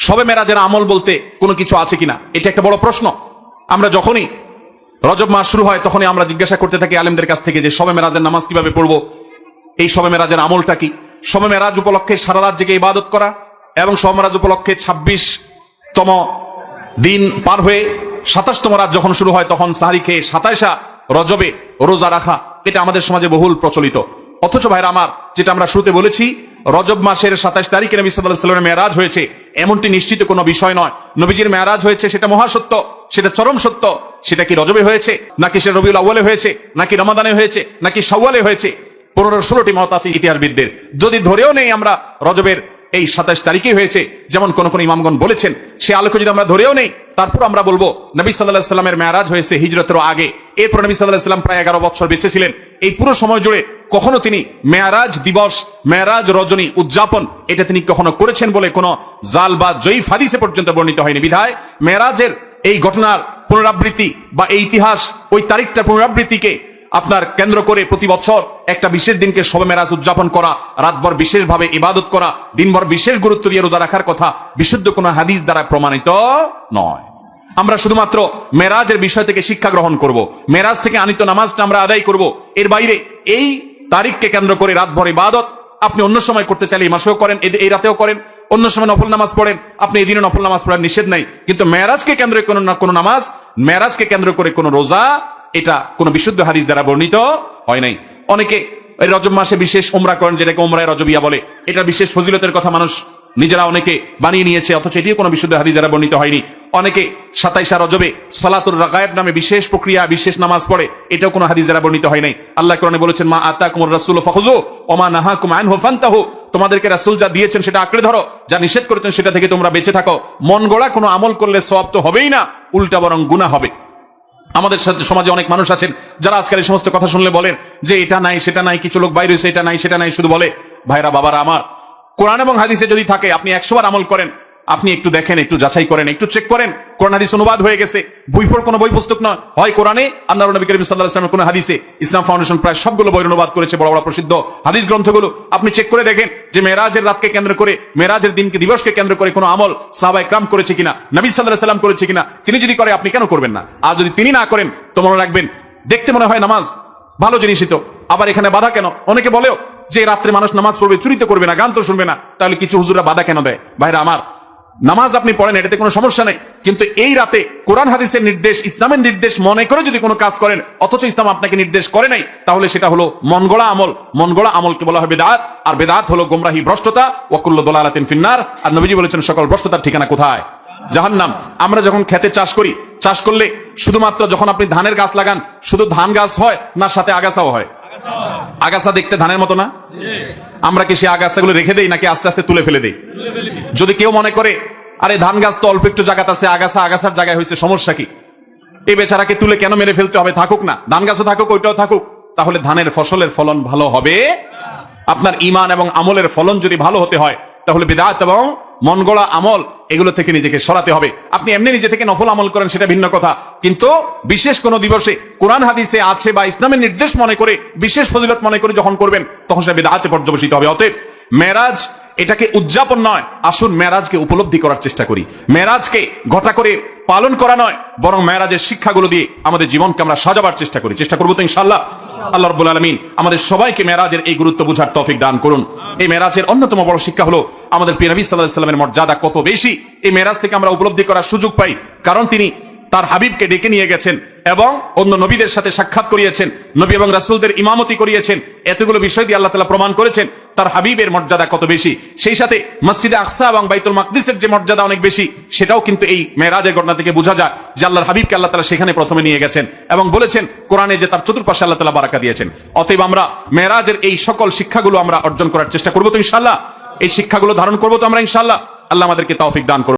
শবে মেরাজের আমল বলতে কোনো কিছু আছে কিনা, এটা একটা বড় প্রশ্ন। আমরা যখনই রজব মাস শুরু হয় তখনই আমরা জিজ্ঞাসা করতে থাকি আলেমদের কাছ থেকে যে শবে মেরাজের নামাজ কিভাবে পড়বো, এই শবে মেরাজের আমলটা কি। শবে মেরাজ উপলক্ষে সারা রাত জেগে ইবাদত করা এবং শবে মেরাজ উপলক্ষে 26তম দিন পার হয়ে 27তম রাত যখন শুরু হয় তখন সাহরি খেয়ে 27 রজবে রোজা রাখা, এটা আমাদের সমাজে বহুল প্রচলিত। অথচ ভাইরা আমার, যেটা আমরা শুরুতে বলেছি, রজব মাসের 27 তারিখে নবী সাল্লাল্লাহু আলাইহি ওয়াসাল্লামের মেরাজ হয়েছে এমনটি নিশ্চিত কোনো বিষয় নয়। নবীজির মেরাজ হয়েছে সেটা মহাসত্য, সেটা চরম সত্য। সেটা কি রজবে হয়েছে, নাকি সে রবিউল আউয়ালে হয়েছে, নাকি রমাদানে হয়েছে, নাকি শাওয়ালে হয়েছে, 15-16টি মত আছে ইতিহাসবিদদের। যদি ধরেও নেই আমরা রজবের এই 27 তারিখে হয়েছে, যেমন কোন কোন ইমামগণ বলেছেন, সে আলোকে যদি আমরা ধরেও নেই, তারপর আমরা বলবো নবী সাল্লাল্লাহু আলাইহি ওয়াসাল্লামের মেরাজ হয়েছে হিজরতের আগে। এরপর নবী সাল্লাল্লাহু আলাইহি ওয়াসাল্লাম প্রায় 11 বছর বেঁচে ছিলেন। এই পুরো সময় জুড়ে কখনো তিনি মেরাজ দিবস, মেরাজ রজনী উদযাপন এটা তিনি কখনো করেছেন বলে কোনো জাল বা জয়ীফ হাদিসে পর্যন্ত বর্ণিত হয়নি। বিধায় মেরাজের এই ঘটনার পুনরাবৃত্তি বা এই ইতিহাস, ওই তারিখটা পুনরাবৃত্তিকে আপনার কেন্দ্র করে প্রতি বছর একটা বিশেষ দিনকে শবে মেরাজ উদযাপন করা, রাতভর বিশেষভাবে ইবাদত করা, দিনভর বিশেষ গুরুত্ব দিয়ে রোজা রাখার কথা বিশুদ্ধ কোনো হাদিস দ্বারা প্রমাণিত নয়। আমরা শুধুমাত্র মেরাজের বিষয় থেকে শিক্ষা গ্রহণ করব, মেরাজ থেকে আনিত নামাজটা আমরা আদায় করব। এর বাইরে এই তারিখকে কেন্দ্র করে রাতভর ইবাদত আপনি অন্য সময় করতে চাইলে এই মাসেও করেন, এই রাতেও করেন, অন্য সময় নফল নামাজ পড়েন, আপনি এই দিনে নফল নামাজ পড়ার নিষেধ নাই। কিন্তু মেরাজকে কেন্দ্র করে কোনো নামাজ, মেরাজকে কেন্দ্র করে কোনো রোজা, এটা কোন বিশুদ্ধ হাদিস দ্বারা বর্ণিত হয় নাই। অনেকে এই রজব মাসে বিশেষ উমরা করেন, যেটাকে উমরায়ে রজবিয়া বলে। এটা বিশেষ ফজিলতের কথা মানুষ নিজেরা অনেকে বানিয়ে নিয়েছে, অথচ এটিও কোনো বিশুদ্ধ হাদিস দ্বারা বর্ণিত হয়নি। অনেকে 27 রজবে সালাতুর রাগায়েব নামে বিশেষ প্রক্রিয়া, বিশেষ নামাজ পড়ে, এটাও কোনো হাদিস দ্বারা বর্ণিত হয় নাই। আল্লাহ কোরআনে বলেছেন, মা আতাকুমুর রাসূলু ফাখুযু ওয়া মা নাহাকুম আনহু ফান্তাহু, তোমাদেরকে রাসূল যা দিয়েছেন সেটা আঁকড়ে ধরো, যা নিষেধ করেছেন সেটা থেকে তোমরা বেঁচে থাকো। মন গড়া কোনো আমল করলে সওয়াব তো হবেই না, উল্টা বরং গুনাহ হবে। আমাদের সাথে সমাজে অনেক মানুষ আছেন যারা আজকাল এই সমস্ত কথা শুনলে বলেন যে এটা নাই সেটা নাই, কিছু লোক বাইরে হয়েছে, এটা নাই সেটা নাই শুধু বলে। ভাইরা বাবারা আমার, কোরআন এবং হাদিসে যদি থাকে আপনি 100 বার আমল করেন, আপনি একটু দেখেন, একটু যাচাই করেন, একটু চেক করেন। কোরআন হাদিস অনুবাদ হয়ে গেছে, বইফোর কোনো বই পুস্তক নয়, হয় কোরআনে, আল্লাহর নবী করিম সাল্লাল্লাহু আলাইহি ওয়াসাল্লামের কোনো হাদিসে। ইসলাম ফাউন্ডেশন প্রায় সবগুলো বই অনুবাদ করেছে, বড় বড় প্রসিদ্ধ হাদিস গ্রন্থগুলো। আপনি চেক করে দেখেন যে মেরাজের রাতকে কেন্দ্র করে, মেরাজের দিনকে, দিবসকে কেন্দ্র করে কোনো আমল সাহাবায়ে কেরাম করেছে কিনা, নবী সাল্লাল্লাহু আলাইহি ওয়াসাল্লাম করেছে কিনা। তিনি যদি করে আপনি কেন করবেন না? আর যদি তিনি না করেন তো মনে রাখবেন, দেখতে মনে হয় নামাজ ভালো জিনিসই তো, আবার এখানে বাধা কেন? অনেকে বলেও যে রাত্রে মানুষ নামাজ পড়বে, চুরি তো করবে না, গান তো শুনবে না, তাহলে কিছু হুজুররা বাধা কেন দেয়? ভাইরা আমার, নামাজ আপনি পড়েন, এটাতে কোনো সমস্যা নেই, কিন্তু এই রাতে কোরআন হাদিসের নির্দেশ, ইসলামের নির্দেশ মনে করে যদি কোনো কাজ করেন, অথচ ইসলাম আপনাকে নির্দেশ করে নাই, তাহলে সেটা হলো মন গড়া আমল। মন গড়া আমলকে বলা হয় বিদআত, আর বিদআত হলো গোমরাহি, ভ্রষ্টতা। ওয়া কুল্লু দালালাতিন ফিন্নার, আর নবীজি বলেছেন সকল ভ্রষ্টতার ঠিকানা কোথায়? জাহান্নাম। আমরা যখন খেতে চাষ করি, চাষ করলে শুধুমাত্র যখন আপনি ধানের গাছ লাগান, শুধু ধান গাছ হয় না সাথে আগাছাও হয়? আগাছা দেখতে ধানের মতো না? আমরা কি সেই আগাছাগুলো রেখে দেই নাকি আস্তে আস্তে তুলে ফেলে দেই? যদি কেউ মনে করে আরে ধান গাছ তো অল্প একটু জায়গাতে আছে, আগাছা আগাছার জায়গায় হয়েছে, সমস্যা কি, এই বেচারাকে তুলে কেন মেরে ফেলতে হবে? থাকুক না, ধান গাছও থাকুক, ওইটাও থাকুক, তাহলে ধানের ফসলের ফলন ভালো হবে। আপনার ঈমান এবং আমলের ফলন যদি ভালো হতে হয়, তাহলে বিদআত এবং মন গড়া আমল এগুলো থেকে নিজেকে সরাতে হবে। আপনি এমনি নিজে থেকে নফল আমল করেন, সেটা ভিন্ন কথা, কিন্তু বিশেষ কোন দিবসে কোরআন হাদিসে আছে বা ইসলামের নির্দেশ মনে করে, বিশেষ ফজিলত মনে করে যখন করবেন, তখন সেটা বিদআতে পর্যবসিত হবে। অতএব মেরাজ এটাকে উদযাপন নয়, আসুন মেরাজকে উপলব্ধি করার চেষ্টা করি। মেরাজকে ঘটা করে পালন করা নয়, বরং মেরাজের শিক্ষাগুলো দিয়ে আমাদের জীবনকে আমরা সাজাবার চেষ্টা করি। চেষ্টা করবো তো ইনশাআল্লাহ। আল্লাহ রাব্বুল আলামিন আমাদের সবাইকে মেরাজের এই গুরুত্ব বুঝার তৌফিক দান করুন। এই মেরাজের অন্যতম বড় শিক্ষা হলো আমাদের প্রিয় নবী সাল্লাল্লাহু আলাইহি ওয়াসাল্লামের মর্যাদা কত বেশি। এই মেরাজ থেকে আমরা উপলব্ধি করার সুযোগ পাই, কারণ তিনি তার হাবিবকে ডেকে নিয়ে গেছেন এবং অন্য নবীদের সাথে সাক্ষাৎ করিয়েছেন, নবী এবং রাসূলদের ইমামতি করিয়েছেন। এতগুলো বিষয় দিয়ে আল্লাহ তাআলা প্রমাণ করেছেন তার হাবিবের মর্যাদা কত বেশি। সেই সাথে মসজিদে আকসা এবং বাইতুল মাকদিসের যে মর্যাদা অনেক বেশি, সেটাও কিন্তু এই মেরাজের ঘটনা থেকে বোঝা যায় যে আল্লাহর হাবিবকে আল্লাহ তাআলা সেখানে প্রথমে নিয়ে গেছেন এবং বলেছেন কোরআনে যে তার চতুর্পাশে আল্লাহ তাআলা বারাকা দিয়েছেন। অতএব আমরা মেরাজের এই সকল শিক্ষাগুলো আমরা অর্জন করার চেষ্টা করবো তো ইনশাআল্লাহ। এই শিক্ষাগুলো ধারণ করবো তো আমরা ইনশাআল্লাহ। আল্লাহ আমাদেরকে তৌফিক দান করুন।